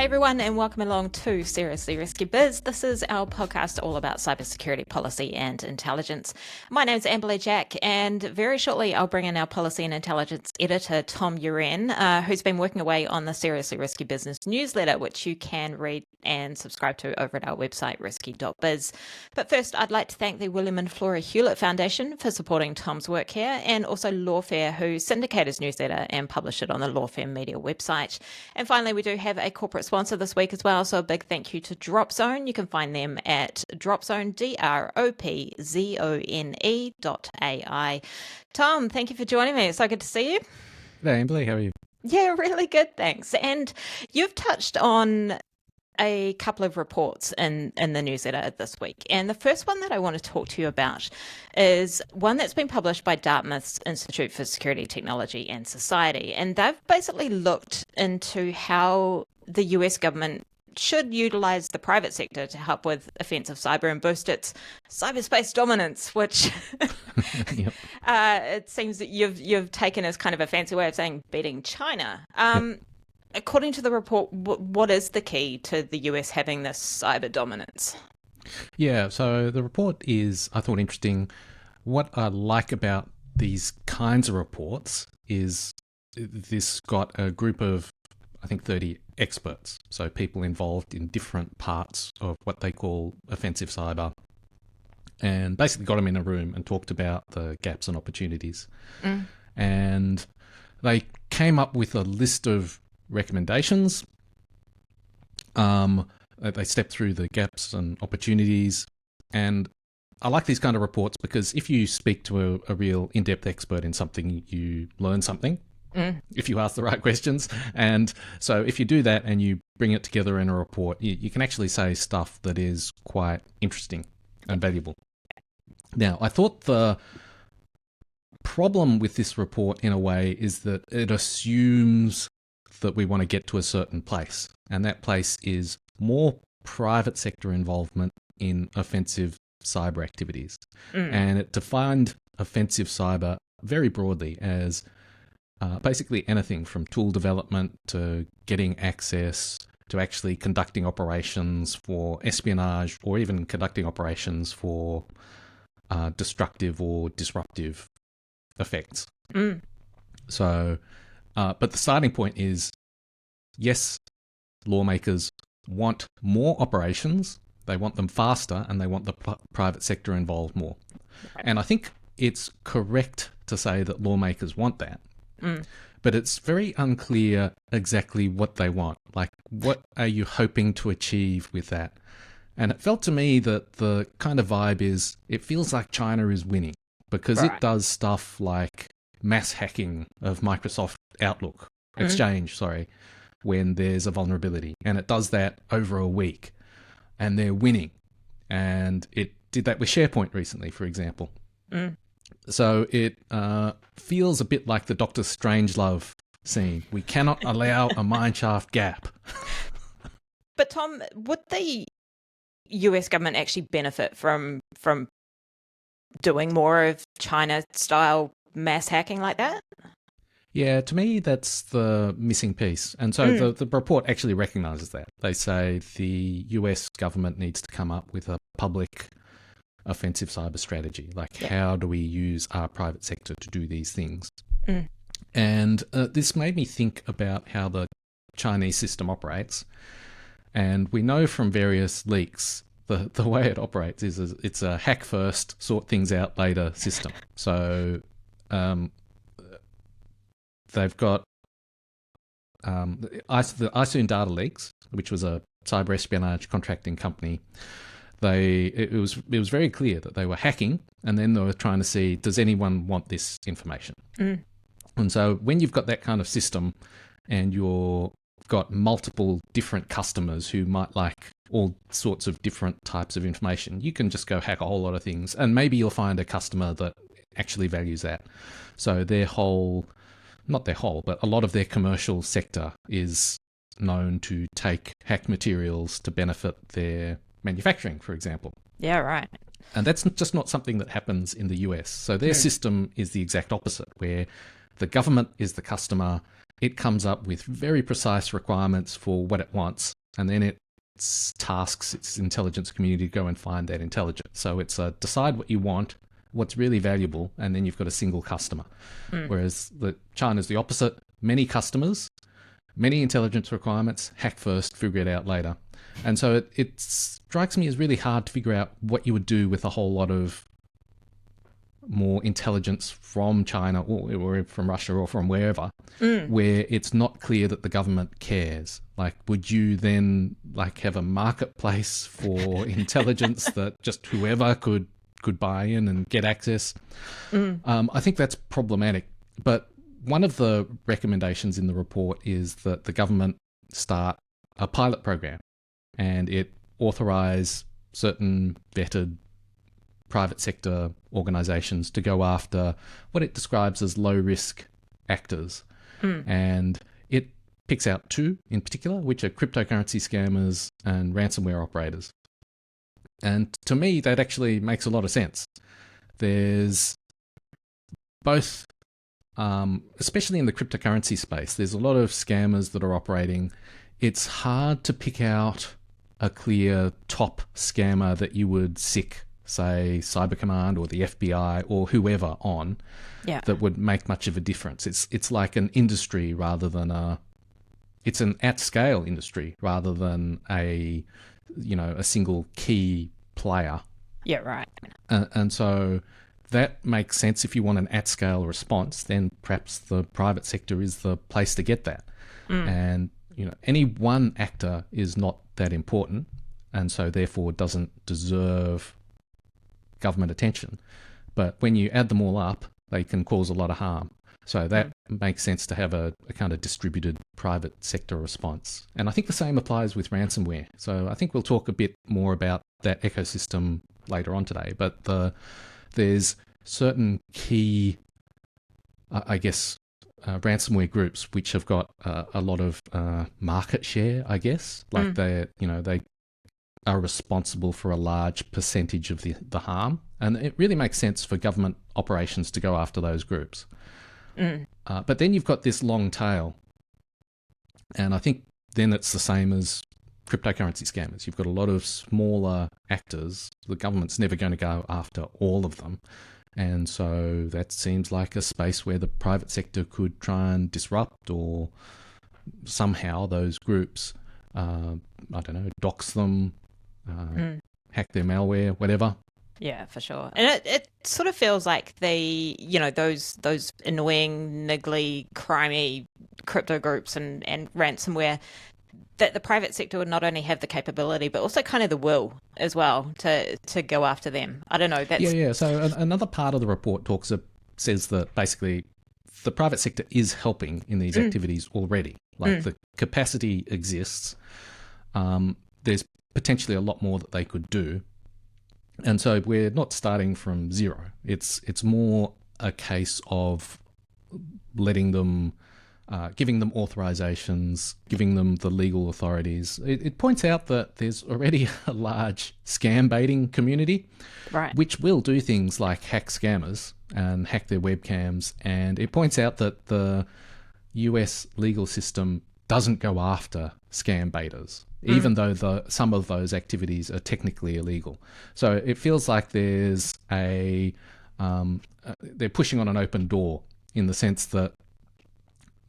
Hey everyone, and welcome along to Seriously Risky Biz. This is our podcast all about cybersecurity policy and intelligence. My name is Amberleigh Jack, and very shortly I'll bring in our policy and intelligence editor, Tom Uren, who's been working away on the Seriously Risky Business newsletter, which you can read and subscribe to over at our website, risky.biz. But first, I'd like to thank the William and Flora Hewlett Foundation for supporting Tom's work here, and also Lawfare, who syndicate his newsletter and publish it on the Lawfare Media website. And finally, we do have a corporate sponsor this week as well, so a big thank you to Dropzone. You can find them at Dropzone, DROPZONE.ai. Tom, thank you for joining me. It's so good to see you. Hey, Amberleigh, how are you? Yeah, really good, thanks. And you've touched on a couple of reports in the newsletter this week. And the first one that I want to talk to you about is one that's been published by Dartmouth's Institute for Security, Technology and Society. And they've basically looked into how the US government should utilize the private sector to help with offensive cyber and boost its cyberspace dominance, which Yep. it seems that you've taken as kind of a fancy way of saying beating China. According to the report, what is the key to the US having this cyber dominance? Yeah, so the report is, I thought, interesting. What I like about these kinds of reports is this got a group of, I think, 30 experts, so people involved in different parts of what they call offensive cyber, and basically got them in a room and talked about the gaps and opportunities. And they came up with a list of recommendations. They stepped through the gaps and opportunities, and I like these kind of reports because if you speak to a real in-depth expert in something, you learn something if you ask the right questions. And so if you do that and you bring it together in a report, you can actually say stuff that is quite interesting and valuable. Now, I thought the problem with this report in a way is that it assumes that we want to get to a certain place, and that place is more private sector involvement in offensive cyber activities. And it defined offensive cyber very broadly as basically anything from tool development to getting access to actually conducting operations for espionage, or even conducting operations for destructive or disruptive effects. So but the starting point is, yes, lawmakers want more operations, they want them faster, and they want the private sector involved more. And I think it's correct to say that lawmakers want that. But it's very unclear exactly what they want. Like, what are you hoping to achieve with that? And it felt to me that the kind of vibe is, it feels like China is winning because it does stuff like mass hacking of Microsoft Outlook Exchange, when there's a vulnerability, and it does that over a week, and they're winning. And it did that with SharePoint recently, for example. So it feels a bit like the Dr. Strangelove scene. We cannot allow a mineshaft gap. But Tom, would the US government actually benefit from doing more of China-style mass hacking like that? Yeah, to me, that's the missing piece. And so the report actually recognises that. They say the US government needs to come up with a public offensive cyber strategy. Like, how do we use our private sector to do these things? And this made me think about how the Chinese system operates. And we know from various leaks the way it operates is it's a hack first, sort things out later system. So they've got the Isoon Data Leaks, which was a cyber espionage contracting company. It was very clear that they were hacking, and then they were trying to see, does anyone want this information? And so when you've got that kind of system and you've got multiple different customers who might like all sorts of different types of information, you can just go hack a whole lot of things, and maybe you'll find a customer that actually values that. So not their whole, but a lot of their commercial sector is known to take hacked materials to benefit their manufacturing, for example. Yeah, right. And that's just not something that happens in the US. So their system is the exact opposite, where the government is the customer it comes up with very precise requirements for what it wants, and then it tasks its intelligence community to go and find that intelligence. So it's decide what you want, what's really valuable, and then you've got a single customer. Whereas China's the opposite. Many customers, many intelligence requirements, hack first, figure it out later. And so it strikes me as really hard to figure out what you would do with a whole lot of more intelligence from China or from Russia or from wherever, where it's not clear that the government cares. Like, would you then have a marketplace for intelligence that just whoever could buy in and get access? I think that's problematic. But one of the recommendations in the report is that the government start a pilot program and it authorize certain vetted private sector organizations to go after what it describes as low-risk actors. And it picks out two in particular, which are cryptocurrency scammers and ransomware operators. And to me, that actually makes a lot of sense. There's both, especially in the cryptocurrency space, there's a lot of scammers that are operating. It's hard to pick out a clear top scammer that you would sick, say, Cyber Command or the FBI or whoever on, that would make much of a difference. It's like an industry rather than it's an at-scale industry rather than a single key player. Yeah, right. And so that makes sense. If you want an at-scale response, then perhaps the private sector is the place to get that. And any one actor is not that important, and so therefore doesn't deserve government attention. But when you add them all up, they can cause a lot of harm. So that makes sense to have a kind of distributed private sector response. And I think the same applies with ransomware. So I think we'll talk a bit more about that ecosystem later on today. But there's certain key, ransomware groups which have got a lot of market share, I guess. Like they are responsible for a large percentage of the harm. And it really makes sense for government operations to go after those groups. But then you've got this long tail. And I think then it's the same as cryptocurrency scammers. You've got a lot of smaller actors. The government's never going to go after all of them. And so that seems like a space where the private sector could try and disrupt, or somehow those groups, dox them, hack their malware, whatever. Yeah, for sure. And it sort of feels like those annoying, niggly, crimey crypto groups and ransomware, that the private sector would not only have the capability, but also kind of the will as well to go after them. I don't know. Yeah. So another part of the report says that basically the private sector is helping in these activities already. Like the capacity exists. There's potentially a lot more that they could do. And so we're not starting from zero. It's more a case of letting them, giving them authorizations, giving them the legal authorities. It points out that there's already a large scam baiting community, right, which will do things like hack scammers and hack their webcams. And it points out that the US legal system doesn't go after scam baiters, even though some of those activities are technically illegal. So it feels like there's they're pushing on an open door, in the sense that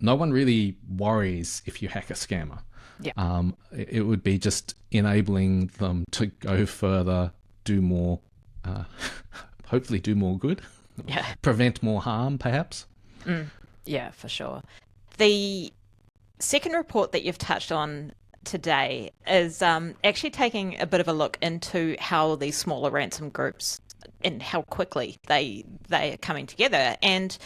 no one really worries if you hack a scammer. Yeah. It would be just enabling them to go further, do more, hopefully do more good, prevent more harm, perhaps. Yeah, for sure. The second report that you've touched on today is actually taking a bit of a look into how these smaller ransom groups and how quickly they are coming together. And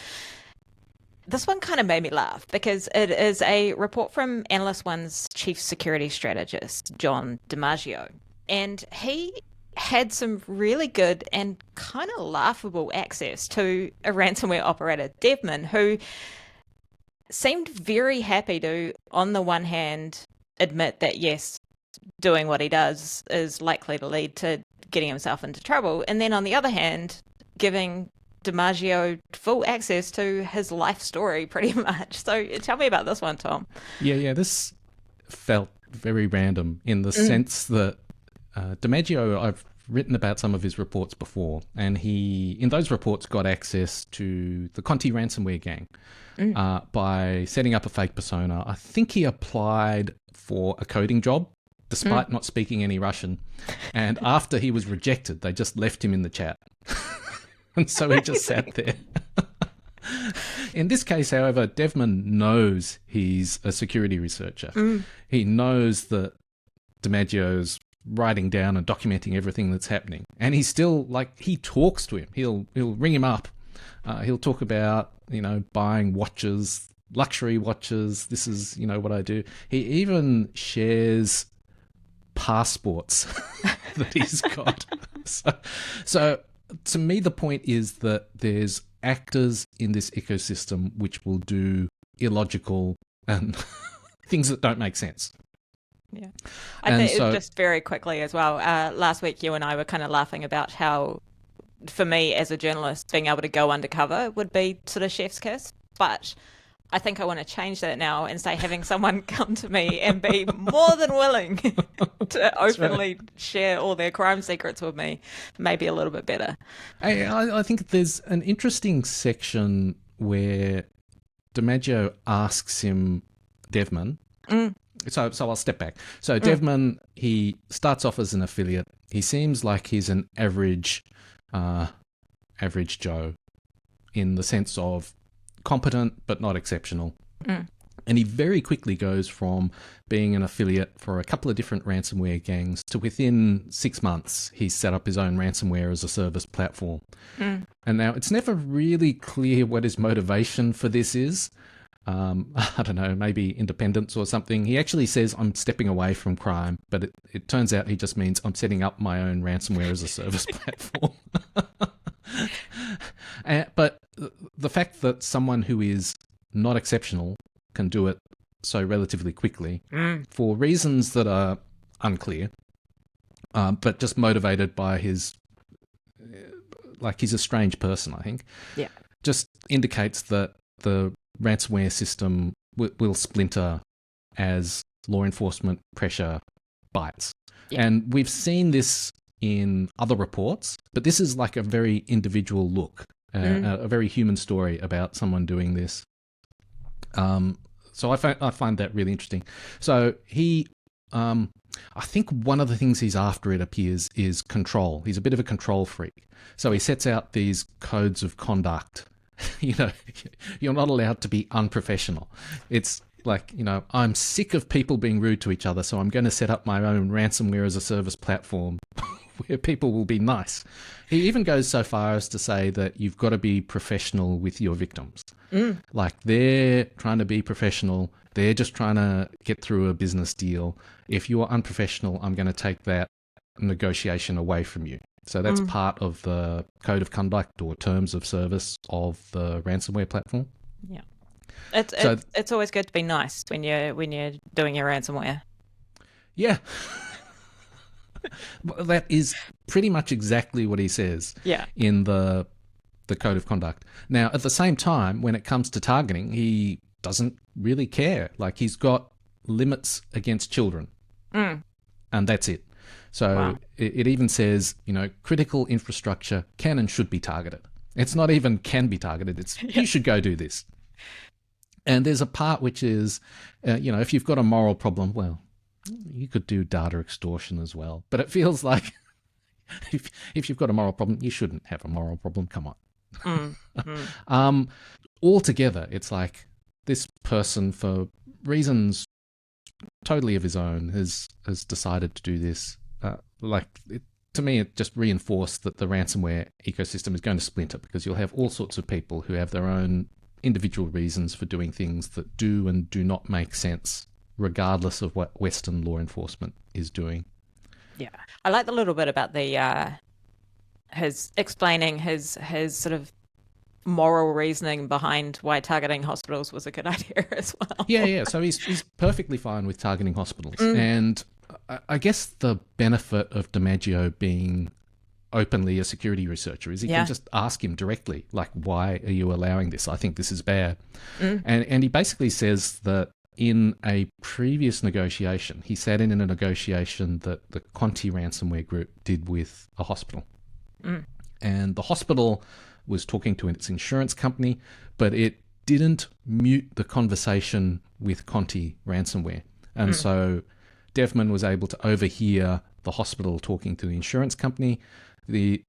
this one kind of made me laugh, because it is a report from Analyst One's chief security strategist, John DiMaggio. And he had some really good and kind of laughable access to a ransomware operator, Devman, who seemed very happy to, on the one hand, admit that, yes, doing what he does is likely to lead to getting himself into trouble. And then on the other hand, giving DiMaggio full access to his life story, pretty much. So tell me about this one, Tom. Yeah. This felt very random in the sense that DiMaggio, I've written about some of his reports before, and he, in those reports, got access to the Conti ransomware gang by setting up a fake persona. I think he applied for a coding job despite not speaking any Russian. And after he was rejected, they just left him in the chat. And so he just sat there. In this case, however, Devman knows he's a security researcher. He knows that DiMaggio's writing down and documenting everything that's happening. And he's still, like, he talks to him. He'll ring him up. He'll talk about, buying watches, luxury watches. This is, what I do. He even shares passports that he's got. So to me, the point is that there's actors in this ecosystem which will do illogical and things that don't make sense. Yeah. I think just very quickly as well, last week you and I were kind of laughing about how, for me as a journalist, being able to go undercover would be sort of chef's kiss. But I think I want to change that now and say having someone come to me and be more than willing to openly share all their crime secrets with me, maybe a little bit better. I think there's an interesting section where DiMaggio asks him, Devman. So I'll step back. So Devman, he starts off as an affiliate. He seems like he's an average Joe in the sense of competent but not exceptional. And he very quickly goes from being an affiliate for a couple of different ransomware gangs to within 6 months, he's set up his own ransomware as a service platform. And now it's never really clear what his motivation for this is. I don't know, maybe independence or something. He actually says, I'm stepping away from crime, but it turns out he just means I'm setting up my own ransomware as a service platform. But the fact that someone who is not exceptional can do it so relatively quickly for reasons that are unclear, but just motivated by his, like, he's a strange person, I think. Yeah. Just indicates that the ransomware system will splinter as law enforcement pressure bites. Yeah. And we've seen this in other reports, but this is like a very individual look, a very human story about someone doing this. So I find that really interesting. So he, I think one of the things he's after, it appears, is control. He's a bit of a control freak. So he sets out these codes of conduct. You're not allowed to be unprofessional. It's like, I'm sick of people being rude to each other, so I'm going to set up my own ransomware as a service platform where people will be nice. He even goes so far as to say that you've got to be professional with your victims. Like, they're trying to be professional. They're just trying to get through a business deal. If you're unprofessional, I'm going to take that negotiation away from you. So that's part of the code of conduct or terms of service of the ransomware platform. Yeah, it's always good to be nice when you're doing your ransomware. Yeah, that is pretty much exactly what he says. Yeah. In the code of conduct. Now, at the same time, when it comes to targeting, he doesn't really care. Like, he's got limits against children, and that's it. So it even says, critical infrastructure can and should be targeted. It's not even can be targeted. It's you should go do this. And there's a part which is, if you've got a moral problem, well, you could do data extortion as well. But it feels like if you've got a moral problem, you shouldn't have a moral problem. Come on. Altogether, it's like this person, for reasons totally of his own, has decided to do this. To me, it just reinforced that the ransomware ecosystem is going to splinter, because you'll have all sorts of people who have their own individual reasons for doing things that do and do not make sense, regardless of what Western law enforcement is doing. Yeah, I like the little bit about the his explaining his sort of moral reasoning behind why targeting hospitals was a good idea as well. Yeah. So he's perfectly fine with targeting hospitals, and I guess the benefit of DiMaggio being openly a security researcher is he can just ask him directly, like, why are you allowing this? I think this is bad. And he basically says that in a previous negotiation, he sat in a negotiation that the Conti ransomware group did with a hospital. And the hospital was talking to its insurance company, but it didn't mute the conversation with Conti ransomware. And so Devman was able to overhear the hospital talking to the insurance company.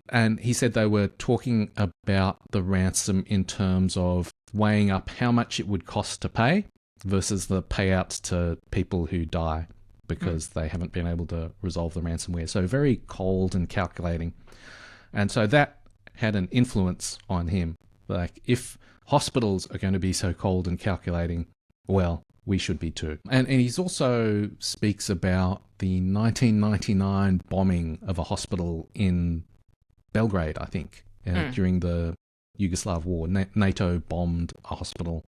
And he said they were talking about the ransom in terms of weighing up how much it would cost to pay versus the payouts to people who die because they haven't been able to resolve the ransomware. So very cold and calculating. And so that had an influence on him. Like, if hospitals are going to be so cold and calculating, well, we should be too. And he's also speaks about the 1999 bombing of a hospital in Belgrade, I think, during the Yugoslav war. NATO bombed a hospital.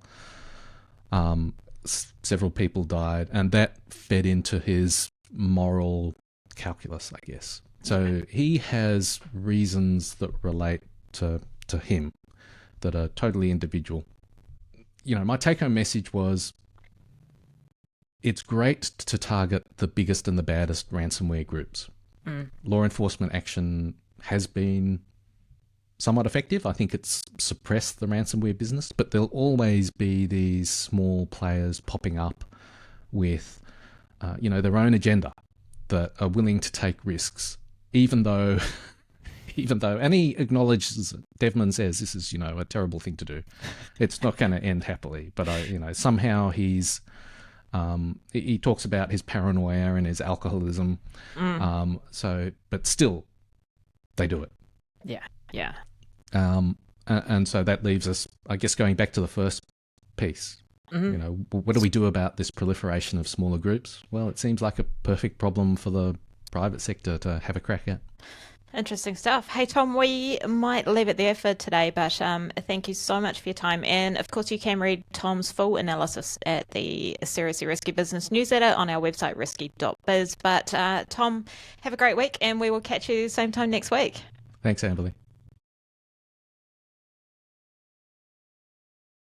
Several people died, and that fed into his moral calculus, I guess. So he has reasons that relate to him that are totally individual. You know, my take-home message was, it's great to target the biggest and the baddest ransomware groups. Law enforcement action has been somewhat effective. I think it's suppressed the ransomware business, but there'll always be these small players popping up with, their own agenda that are willing to take risks, even though, and he acknowledges, Devman says this is, a terrible thing to do. It's not going to end happily, but somehow he's, he talks about his paranoia and his alcoholism. But still, they do it. Yeah. And so that leaves us, I guess, going back to the first piece. What do we do about this proliferation of smaller groups? Well, it seems like a perfect problem for the private sector to have a crack at. Interesting stuff. Hey, Tom, we might leave it there for today, but thank you so much for your time. And of course, you can read Tom's full analysis at the Seriously Risky Business newsletter on our website, risky.biz. But Tom, have a great week, and we will catch you same time next week. Thanks, Amberleigh.